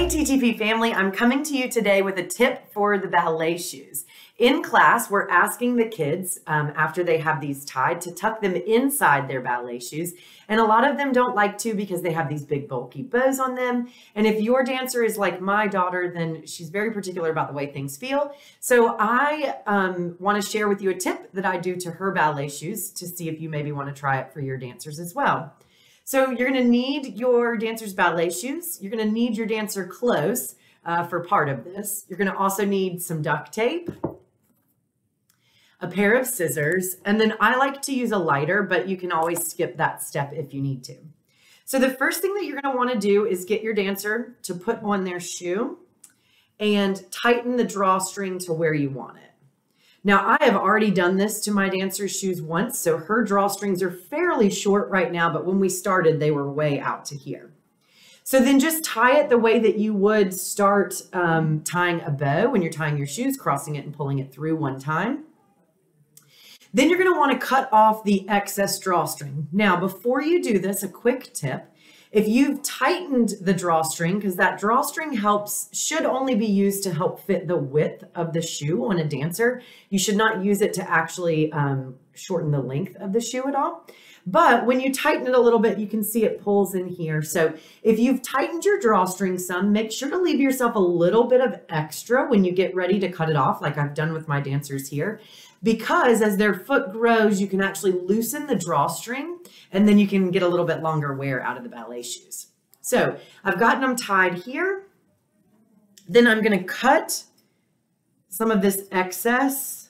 Hey TTP family, I'm coming to you today with a tip for the ballet shoes. In class, we're asking the kids after they have these tied to tuck them inside their ballet shoes. And a lot of them don't like to because they have these big bulky bows on them. And if your dancer is like my daughter, then she's very particular about the way things feel. So I want to share with you a tip that I do to her ballet shoes to see if you maybe want to try it for your dancers as well. So you're going to need your dancer's ballet shoes. You're going to need your dancer clothes for part of this. You're going to also need some duct tape, a pair of scissors, and then I like to use a lighter, but you can always skip that step if you need to. So the first thing that you're going to want to do is get your dancer to put on their shoe and tighten the drawstring to where you want it. Now, I have already done this to my dancer's shoes once, so her drawstrings are fairly short right now, but when we started, they were way out to here. So then just tie it the way that you would start tying a bow when you're tying your shoes, crossing it and pulling it through one time. Then you're going to want to cut off the excess drawstring. Now, before you do this, a quick tip. If you've tightened the drawstring, because that drawstring should only be used to help fit the width of the shoe on a dancer. You should not use it to actually shorten the length of the shoe at all. But when you tighten it a little bit, you can see it pulls in here. So if you've tightened your drawstring some, make sure to leave yourself a little bit of extra when you get ready to cut it off, like I've done with my dancers here. Because as their foot grows, you can actually loosen the drawstring and then you can get a little bit longer wear out of the ballet shoes. So I've gotten them tied here. Then I'm going to cut some of this excess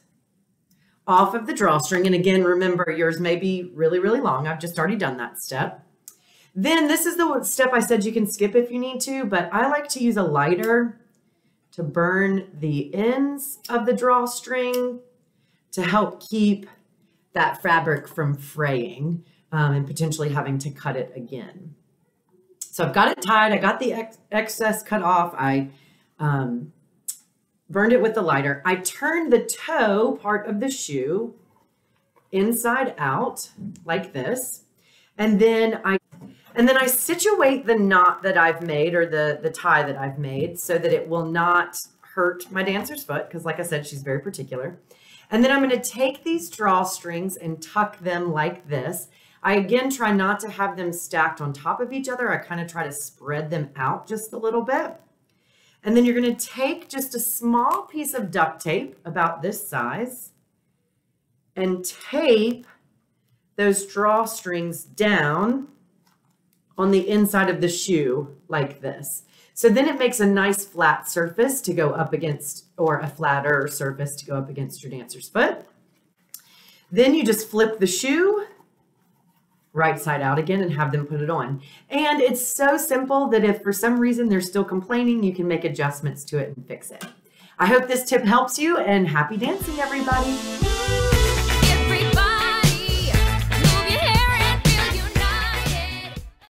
off of the drawstring. And again, remember, yours may be really, really long. I've just already done that step. Then this is the step I said you can skip if you need to, but I like to use a lighter to burn the ends of the drawstring to help keep that fabric from fraying and potentially having to cut it again. So I've got it tied. I got the excess cut off. I burned it with the lighter. I turned the toe part of the shoe inside out like this. And then I situate the knot that I've made, or the tie that I've made, so that it will not hurt my dancer's foot, because like I said, she's very particular. And then I'm going to take these drawstrings and tuck them like this. I again try not to have them stacked on top of each other. I kind of try to spread them out just a little bit. And then you're going to take just a small piece of duct tape about this size and tape those drawstrings down on the inside of the shoe like this. So then it makes a nice flat surface to go up against, or a flatter surface to go up against your dancer's foot. Then you just flip the shoe right side out again and have them put it on. And it's so simple that if for some reason they're still complaining, you can make adjustments to it and fix it. I hope this tip helps you, and happy dancing, everybody.